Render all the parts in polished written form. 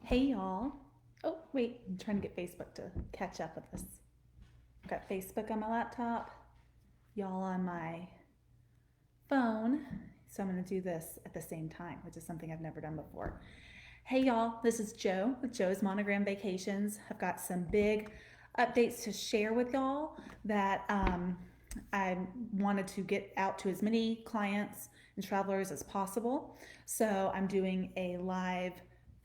Hey y'all. Oh, wait, I'm trying to get Facebook to catch up with us. I've got Facebook on my laptop, y'all on my phone. So I'm going to do this at the same time, which is something I've never done before. Hey y'all, this is Joe with Joe's Monogram Vacations. I've got some big updates to share with y'all that I wanted to get out to as many clients and travelers as possible. So I'm doing a live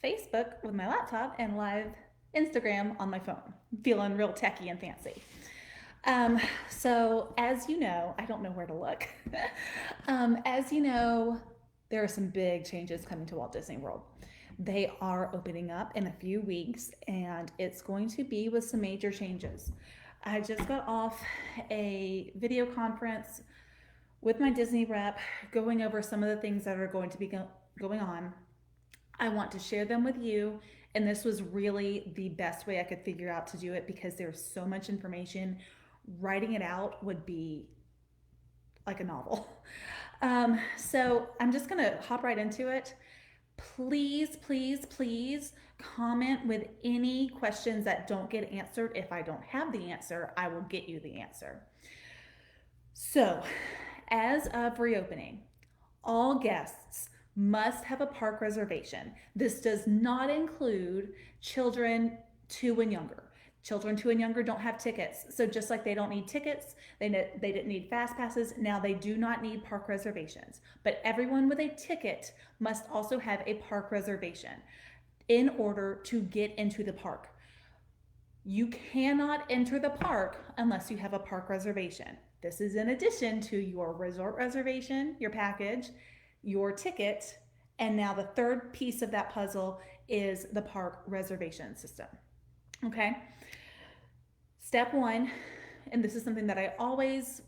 Facebook with my laptop and live Instagram on my phone. Feeling real techy and fancy. So as you know, I don't know where to look. As you know, there are some big changes coming to Walt Disney World. They are opening up in a few weeks, and it's going to be with some major changes. I just got off a video conference with my Disney rep going over some of the things that are going to be going on. I want to share them with you, and this was really the best way I could figure out to do it because there's so much information. Writing it out would be like a novel. So I'm just going to hop right into it. Please, please, please comment with any questions that don't get answered. If I don't have the answer, I will get you the answer. So, as of reopening, all guests must have a park reservation. This does not include children 2 and younger. Children 2 and younger don't have tickets. So just like they don't need tickets, they didn't need FastPasses, now they do not need park reservations. But everyone with a ticket must also have a park reservation in order to get into the park. You cannot enter the park unless you have a park reservation. This is in addition to your resort reservation, your package, your ticket, and now the third piece of that puzzle is the park reservation system. Okay? Step one, and this is something that I always,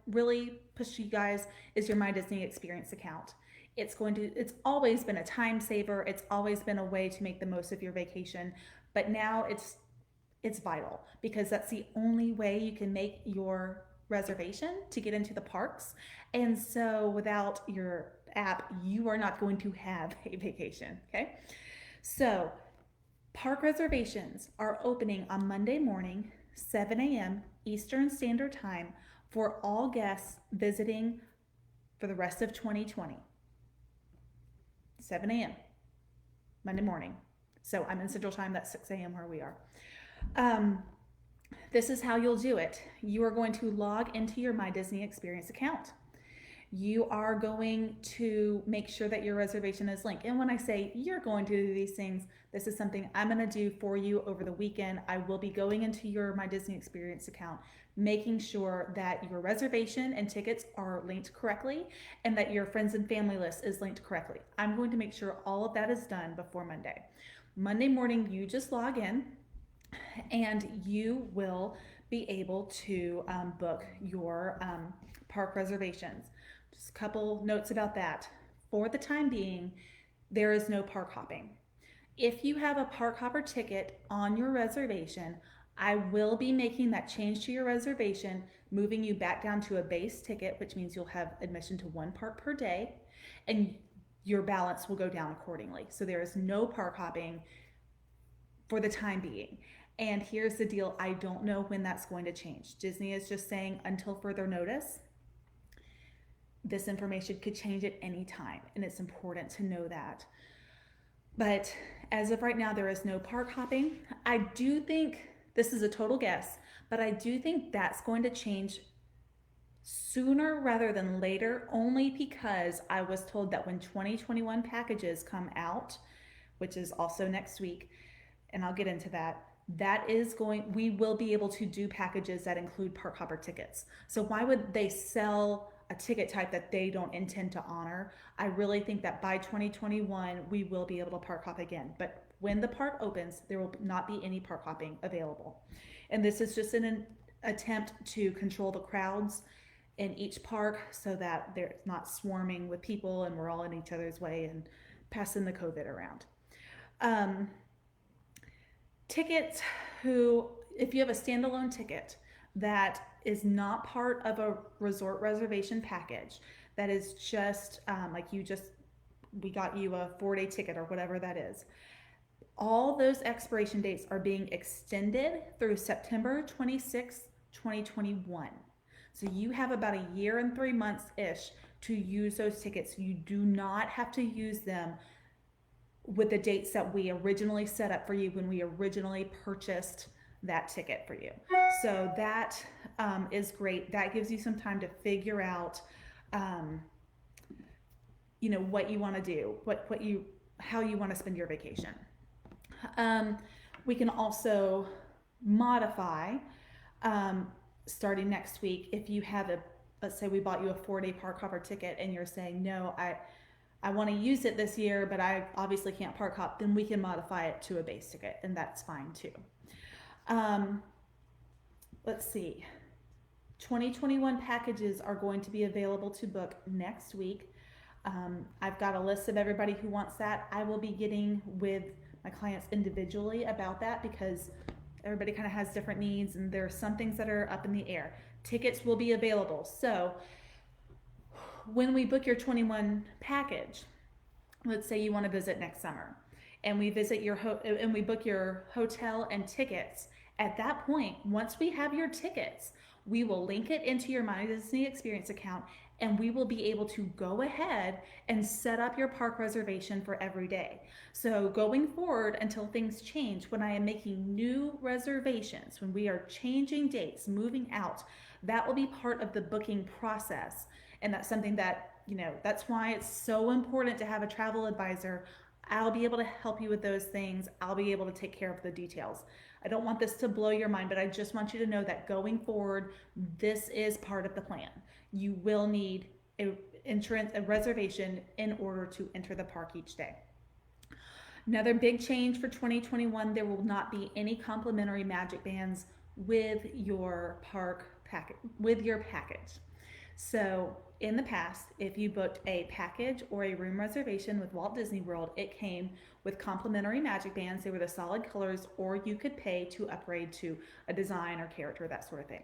really push you guys, is your My Disney Experience account. It's always been a time saver. It's always been a way to make the most of your vacation, but now it's vital because that's the only way you can make your reservation to get into the parks. And so without your app, you are not going to have a vacation, okay? So, park reservations are opening on Monday morning, 7 a.m. Eastern Standard Time for all guests visiting for the rest of 2020. 7 a.m. Monday morning. So I'm in Central Time, that's 6 a.m. where we are. Um, this is how you'll do it. You are going to log into your My Disney Experience account. You are going to make sure that your reservation is linked. And when I say you're going to do these things, this is something I'm going to do for you over the weekend. I will be going into your My Disney Experience account, making sure that your reservation and tickets are linked correctly and that your friends and family list is linked correctly. I'm going to make sure all of that is done before Monday. Monday morning, you just log in and you will be able to book your park reservations. Just a couple notes about that. For the time being, there is no park hopping. If you have a park hopper ticket on your reservation, I will be making that change to your reservation, moving you back down to a base ticket, which means you'll have admission to one park per day, and your balance will go down accordingly. So there is no park hopping for the time being. And here's the deal, I don't know when that's going to change. Disney is just saying until further notice. This information could change at any time, and it's important to know that. But as of right now, there is no park hopping. I do think, this is a total guess, but I do think that's going to change sooner rather than later, only because I was told that when 2021 packages come out, which is also next week, and I'll get into that, we will be able to do packages that include park hopper tickets. So why would they sell a ticket type that they don't intend to honor? I really think that by 2021, we will be able to park hop again. But when the park opens, there will not be any park hopping available. And this is just an attempt to control the crowds in each park so that they're not swarming with people and we're all in each other's way and passing the COVID around. Tickets if you have a standalone ticket that is not part of a resort reservation package, that is just like you just we got you a 4-day ticket or whatever that is. All those expiration dates are being extended through September 26th, 2021. So you have about a year and 3 months-ish to use those tickets. You do not have to use them with the dates that we originally set up for you when we originally purchased that ticket for you. So that is great. That gives you some time to figure out, what you want to do, how you want to spend your vacation. We can also modify, starting next week, if you have let's say we bought you a 4-day park hopper ticket and you're saying, no, I want to use it this year, but I obviously can't park hop, then we can modify it to a base ticket, and that's fine too. Let's see. 2021 packages are going to be available to book next week. I've got a list of everybody who wants that. I will be getting with my clients individually about that because everybody kind of has different needs and there are some things that are up in the air. Tickets will be available. So when we book your 21 package, let's say you want to visit next summer and we visit and we book your hotel and tickets. At that point, once we have your tickets, we will link it into your My Disney Experience account and we will be able to go ahead and set up your park reservation for every day. So going forward until things change, when I am making new reservations, when we are changing dates, moving out, that will be part of the booking process. And that's something that, that's why it's so important to have a travel advisor. I'll be able to help you with those things. I'll be able to take care of the details. I don't want this to blow your mind, but I just want you to know that going forward, this is part of the plan. You will need a reservation in order to enter the park each day. Another big change for 2021, there will not be any complimentary magic bands with your package. So in the past, if you booked a package or a room reservation with Walt Disney World, it came with complimentary magic bands. They were the solid colors, or you could pay to upgrade to a design or character, that sort of thing.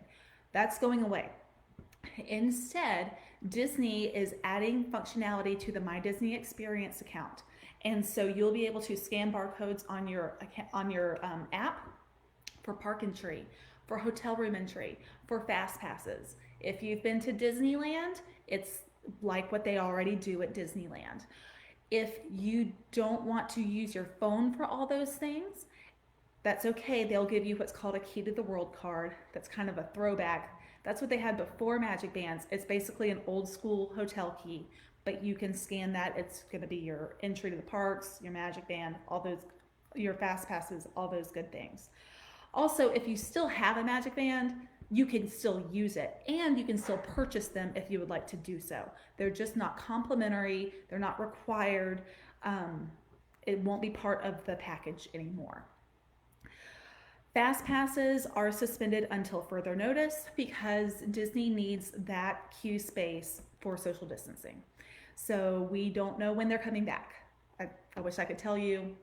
That's going away. Instead, Disney is adding functionality to the My Disney Experience account. And so you'll be able to scan barcodes on your app for park entry, for hotel room entry, for FastPasses. If you've been to Disneyland, it's like what they already do at Disneyland. If you don't want to use your phone for all those things, that's okay. They'll give you what's called a Key to the World card. That's kind of a throwback. That's what they had before Magic Bands. It's basically an old school hotel key, but you can scan that. It's going to be your entry to the parks, your Magic Band, all those, your FastPasses, all those good things. Also, if you still have a Magic Band, you can still use it and you can still purchase them if you would like to do so. They're just not complimentary. They're not required. It won't be part of the package anymore. FastPasses are suspended until further notice because Disney needs that queue space for social distancing. So we don't know when they're coming back. I wish I could tell you.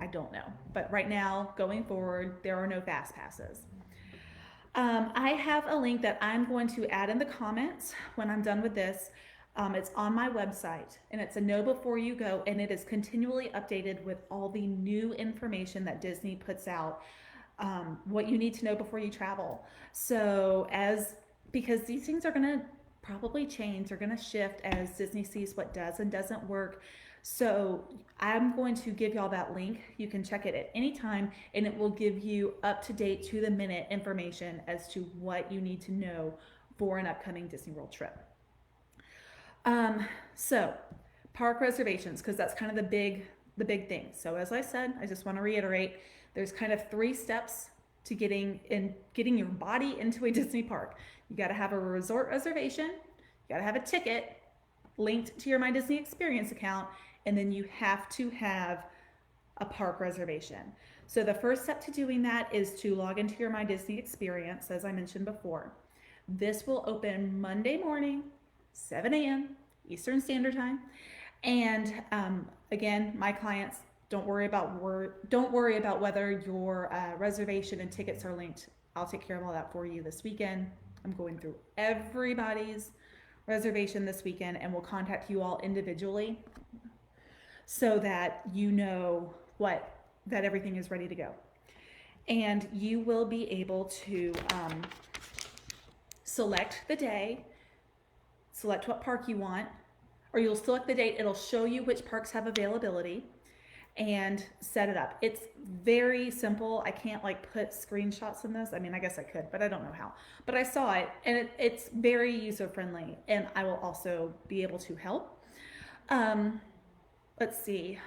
I don't know. But right now, going forward, there are no FastPasses. I have a link that I'm going to add in the comments when I'm done with this. It's on my website, and it's a Know Before You Go, and it is continually updated with all the new information that Disney puts out, what you need to know before you travel. So because these things are going to probably change, they're going to shift as Disney sees what does and doesn't work. So I'm going to give y'all that link. You can check it at any time, and it will give you up-to-date, to-the-minute information as to what you need to know for an upcoming Disney World trip. So park reservations, because that's kind of the big thing. So as I said, I just want to reiterate, there's kind of 3 steps to getting your body into a Disney park. You got to have a resort reservation, you got to have a ticket linked to your My Disney Experience account, and then you have to have a park reservation. So the first step to doing that is to log into your My Disney Experience, as I mentioned before. This will open Monday morning, 7 a.m. Eastern Standard Time. And again, my clients, don't worry about whether your reservation and tickets are linked. I'll take care of all that for you this weekend. I'm going through everybody's reservation this weekend, and we'll contact you all individually. so that you know that everything is ready to go. And you will be able to select the day, select what park you want, or you'll select the date. It'll show you which parks have availability and set it up. It's very simple. I can't like put screenshots in this. I mean, I guess I could, but I don't know how. But I saw it, and it's very user friendly, and I will also be able to help. Let's see.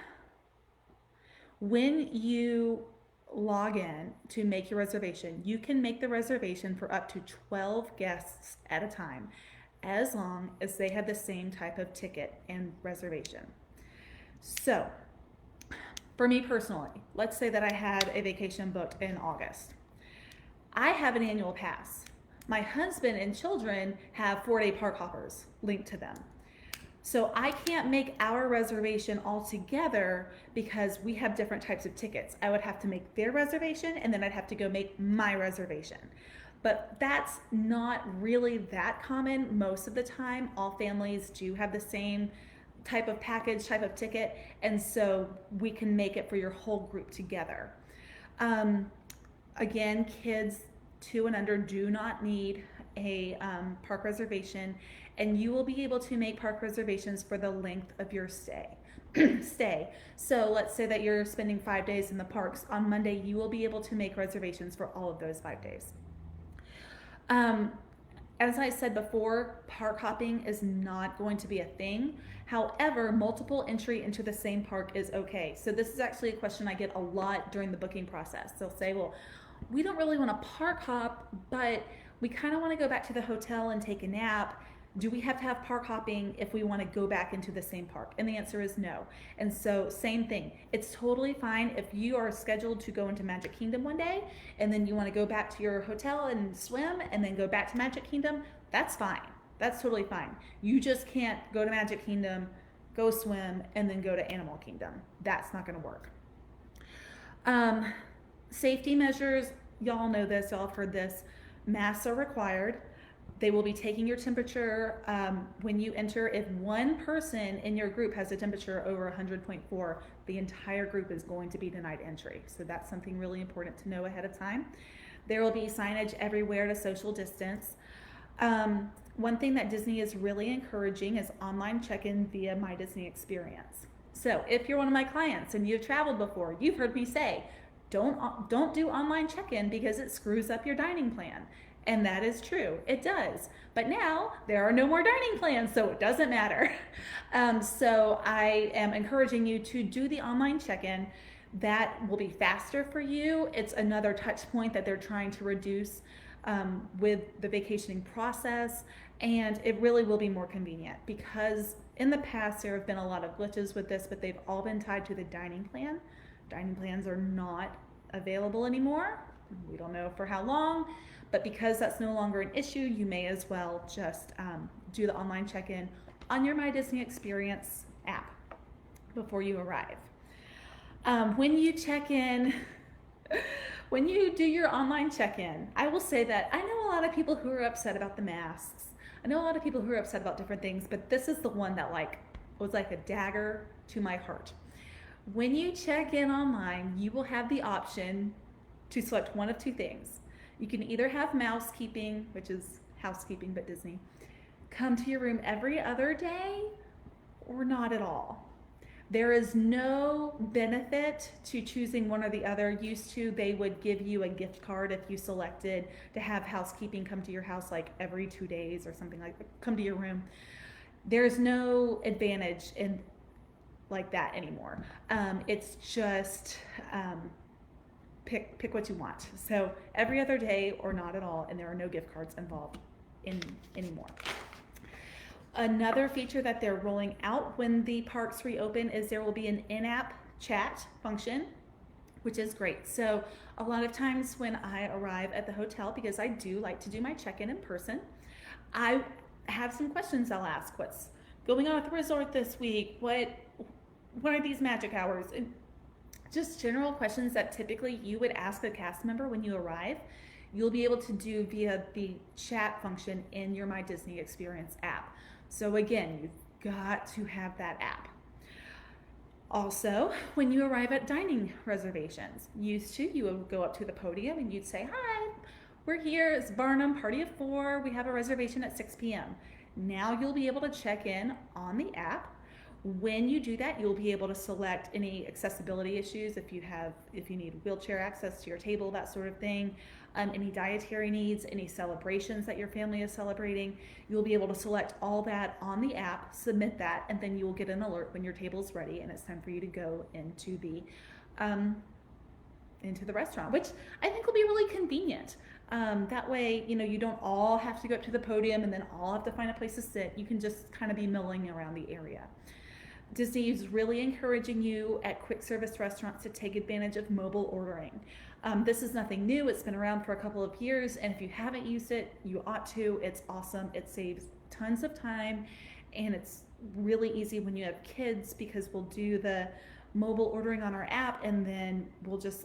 When you log in to make your reservation, you can make the reservation for up to 12 guests at a time, as long as they have the same type of ticket and reservation. So, for me personally, let's say that I had a vacation booked in August. I have an annual pass. My husband and children have 4-day park hoppers linked to them. So I can't make our reservation all together because we have different types of tickets. I would have to make their reservation, and then I'd have to go make my reservation. But that's not really that common most of the time. All families do have the same type of package, type of ticket, and so we can make it for your whole group together. Again, kids 2 and under do not need a park reservation, and you will be able to make park reservations for the length of your stay. So let's say that you're spending 5 days in the parks. On Monday, you will be able to make reservations for all of those 5 days. As I said before, park hopping is not going to be a thing. However, multiple entry into the same park is okay. So this is actually a question I get a lot during the booking process. They'll say, well, we don't really want to park hop, but we kind of want to go back to the hotel and take a nap. Do we have to have park hopping if we want to go back into the same park? And the answer is no. And so same thing. It's totally fine if you are scheduled to go into Magic Kingdom one day and then you want to go back to your hotel and swim and then go back to Magic Kingdom. That's fine. That's totally fine. You just can't go to Magic Kingdom, go swim, and then go to Animal Kingdom. That's not going to work. Safety measures, y'all know this, y'all have heard this. Masks are required. They will be taking your temperature when you enter. If one person in your group has a temperature over 100.4, the entire group is going to be denied entry. So that's something really important to know ahead of time. There will be signage everywhere to social distance. One thing that Disney is really encouraging is online check-in via My Disney Experience. So if you're one of my clients and you've traveled before, you've heard me say, don't do online check-in because it screws up your dining plan. And that is true, it does. But now there are no more dining plans, so it doesn't matter. So I am encouraging you to do the online check-in. That will be faster for you. It's another touch point that they're trying to reduce with the vacationing process, and it really will be more convenient because in the past there have been a lot of glitches with this, but they've all been tied to the dining plan. Dining plans are not available anymore. We don't know for how long, but because that's no longer an issue, you may as well just do the online check-in on your My Disney Experience app before you arrive. When you check in, when you do your online check-in, I will say that I know a lot of people who are upset about the masks. I know a lot of people who are upset about different things, but this is the one that was like a dagger to my heart. When you check in online, you will have the option to select one of two things. You can either have mousekeeping, which is housekeeping but Disney, come to your room every other day, or not at all. There is no benefit to choosing one or the other. Used to, they would give you a gift card if you selected to have housekeeping come to your house like every 2 days or something like that, come to your room. There's no advantage in like that anymore. It's just pick what you want. So every other day or not at all, and there are no gift cards involved anymore. Another feature that they're rolling out when the parks reopen is there will be an in-app chat function, which is great. So a lot of times when I arrive at the hotel, because I do like to do my check-in in person, I have some questions I'll ask. What's going on at the resort this week? What are these magic hours? And just general questions that typically you would ask a cast member when you arrive, you'll be able to do via the chat function in your My Disney Experience app. So again, you've got to have that app. Also, when you arrive at dining reservations, used to, you would go up to the podium and you'd say, "Hi, we're here. It's Barnum, party of 4. We have a reservation at 6 p.m." Now you'll be able to check in on the app. When you do that, you'll be able to select any accessibility issues if you need wheelchair access to your table, that sort of thing. Any dietary needs, any celebrations that your family is celebrating. You'll be able to select all that on the app, submit that, and then you will get an alert when your table is ready and it's time for you to go into the restaurant, which I think will be really convenient. That way, you don't all have to go up to the podium and then all have to find a place to sit. You can just kind of be milling around the area. Disney is really encouraging you at quick service restaurants to take advantage of mobile ordering. This is nothing new. It's been around for a couple of years, and if you haven't used it, you ought to. It's awesome. It saves tons of time, and it's really easy when you have kids because we'll do the mobile ordering on our app, and then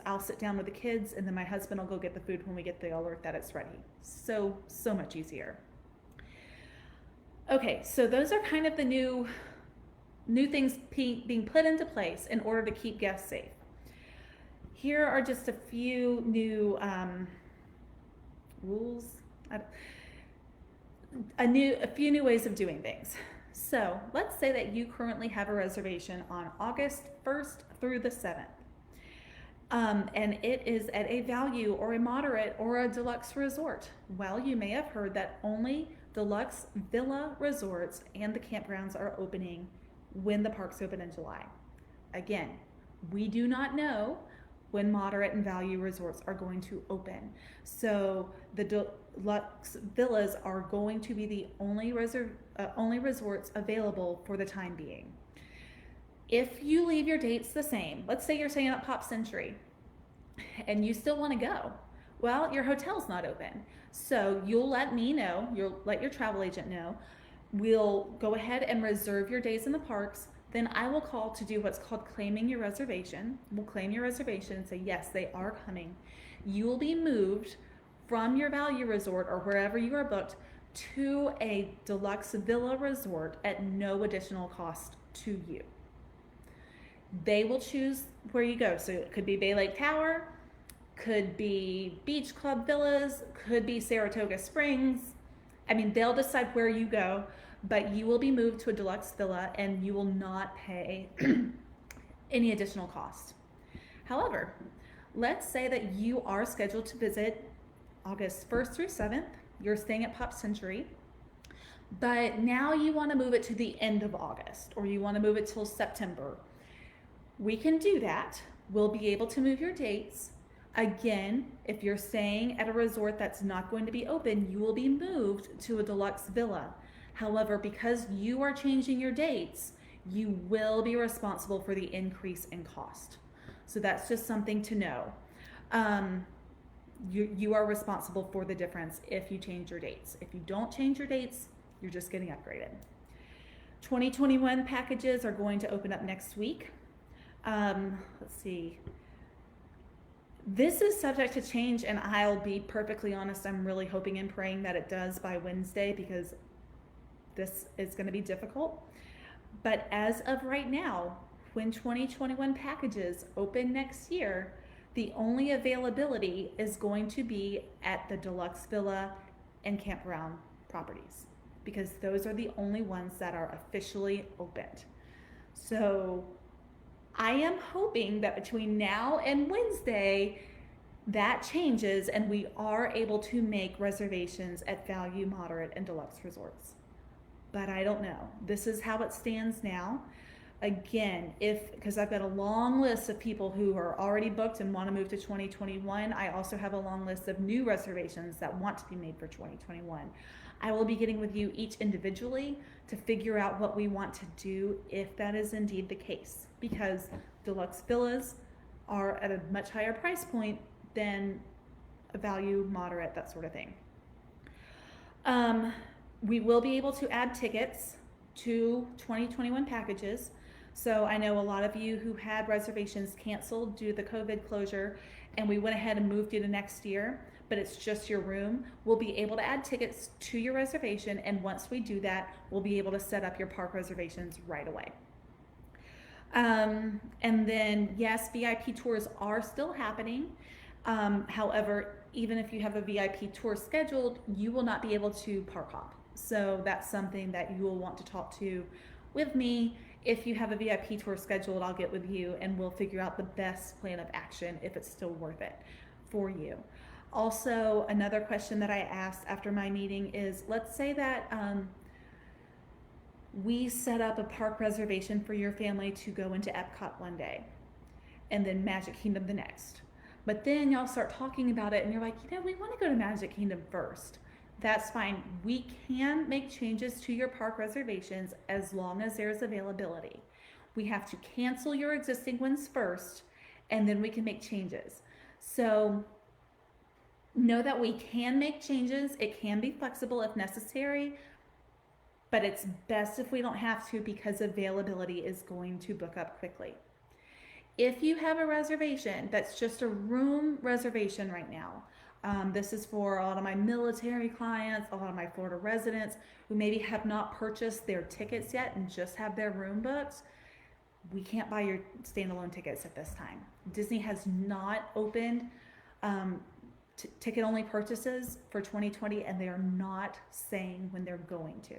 I'll sit down with the kids, and then my husband will go get the food when we get the alert that it's ready. So much easier. Okay, so those are kind of the new things being put into place in order to keep guests safe. Here are just a few new rules, a few new ways of doing things. So let's say that you currently have a reservation on August 1st through the 7th. And it is at a value or a moderate or a deluxe resort. Well, you may have heard that only deluxe villa resorts and the campgrounds are opening when the parks open in July. Again, we do not know when moderate and value resorts are going to open. So the deluxe villas are going to be the only resorts available for the time being. If you leave your dates the same, let's say you're staying at Pop Century and you still want to go, well, your hotel's not open. So you'll let me know, you'll let your travel agent know. We'll go ahead and reserve your days in the parks. Then I will call to do what's called claiming your reservation. We'll claim your reservation and say, yes, they are coming. You will be moved from your value resort or wherever you are booked to a deluxe villa resort at no additional cost to you. They will choose where you go. So it could be Bay Lake Tower, could be Beach Club Villas, could be Saratoga Springs. I mean, they'll decide where you go, but you will be moved to a deluxe villa and you will not pay any additional cost. However, let's say that you are scheduled to visit August 1st through 7th. You're staying at Pop Century, but now you want to move it to the end of August or you want to move it till September. We can do that. We'll be able to move your dates. Again, if you're staying at a resort that's not going to be open, you will be moved to a deluxe villa. However, because you are changing your dates, you will be responsible for the increase in cost. So that's just something to know. You are responsible for the difference if you change your dates. If you don't change your dates, you're just getting upgraded. 2021 packages are going to open up next week. Let's see. This is subject to change, and I'll be perfectly honest, I'm really hoping and praying that it does by Wednesday because this is going to be difficult. But as of right now, when 2021 packages open next year, the only availability is going to be at the deluxe villa and campground properties because those are the only ones that are officially opened. So I am hoping that between now and Wednesday, that changes and we are able to make reservations at value, moderate, and deluxe resorts. But I don't know. This is how it stands now. Again, because I've got a long list of people who are already booked and want to move to 2021. I also have a long list of new reservations that want to be made for 2021. I will be getting with you each individually to figure out what we want to do if that is indeed the case, because deluxe villas are at a much higher price point than a value, moderate, that sort of thing. We will be able to add tickets to 2021 packages. So I know a lot of you who had reservations canceled due to the COVID closure, and we went ahead and moved you to next year, but it's just your room. We'll be able to add tickets to your reservation, and once we do that, we'll be able to set up your park reservations right away. And then, yes, VIP tours are still happening. However, even if you have a VIP tour scheduled, you will not be able to park hop. So that's something that you will want to talk to with me. If you have a VIP tour scheduled, I'll get with you and we'll figure out the best plan of action if it's still worth it for you. Also, another question that I asked after my meeting is, let's say that we set up a park reservation for your family to go into Epcot one day and then Magic Kingdom the next. But then y'all start talking about it and you're like, we want to go to Magic Kingdom first. That's fine. We can make changes to your park reservations as long as there's availability. We have to cancel your existing ones first and then we can make changes. So know that we can make changes. It can be flexible if necessary, but it's best if we don't have to because availability is going to book up quickly. If you have a reservation that's just a room reservation right now, this is for a lot of my military clients, a lot of my Florida residents who maybe have not purchased their tickets yet and just have their room booked. We can't buy your standalone tickets at this time. Disney has not opened ticket-only purchases for 2020, and they are not saying when they're going to.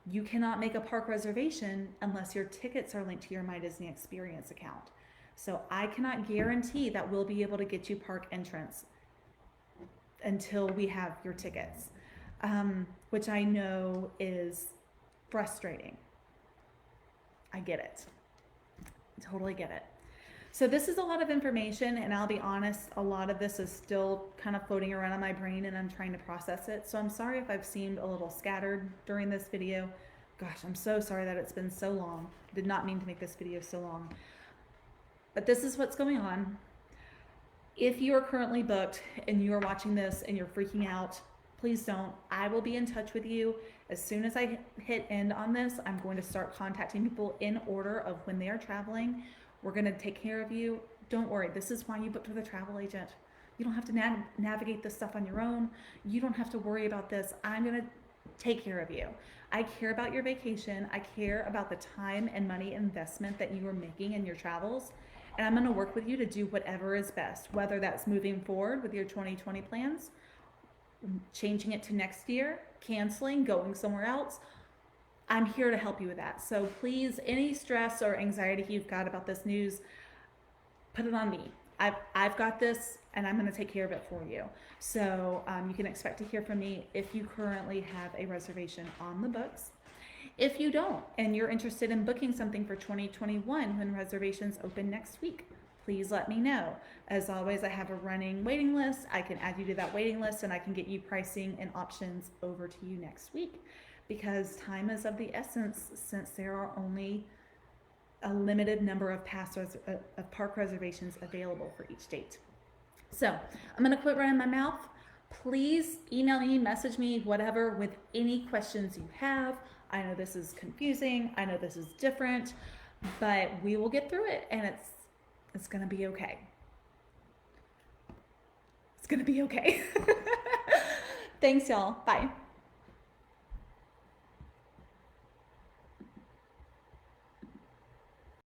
You cannot make a park reservation unless your tickets are linked to your My Disney Experience account. So I cannot guarantee that we'll be able to get you park entrance until we have your tickets, which I know is frustrating. I get it. I totally get it. So this is a lot of information, and I'll be honest, a lot of this is still kind of floating around in my brain and I'm trying to process it. So I'm sorry if I've seemed a little scattered during this video. Gosh, I'm so sorry that it's been so long. Did not mean to make this video so long. But this is what's going on. If you are currently booked and you are watching this and you're freaking out, please don't. I will be in touch with you. As soon as I hit end on this, I'm going to start contacting people in order of when they are traveling. We're going to take care of you. Don't worry. This is why you booked with a travel agent. You don't have to navigate this stuff on your own. You don't have to worry about this. I'm going to take care of you. I care about your vacation. I care about the time and money investment that you are making in your travels. And I'm going to work with you to do whatever is best, whether that's moving forward with your 2020 plans, changing it to next year, canceling, going somewhere else. I'm here to help you with that. So please, any stress or anxiety you've got about this news, put it on me. I've got this and I'm going to take care of it for you. So you can expect to hear from me if you currently have a reservation on the books. If you don't and you're interested in booking something for 2021 when reservations open next week, please let me know. As always, I have a running waiting list. I can add you to that waiting list and I can get you pricing and options over to you next week, because time is of the essence since there are only a limited number of park reservations available for each date. So I'm going to quit running my mouth. Please email me, message me, whatever, with any questions you have. I know this is confusing. I know this is different, but we will get through it and it's going to be okay. It's going to be okay. Thanks, y'all. Bye.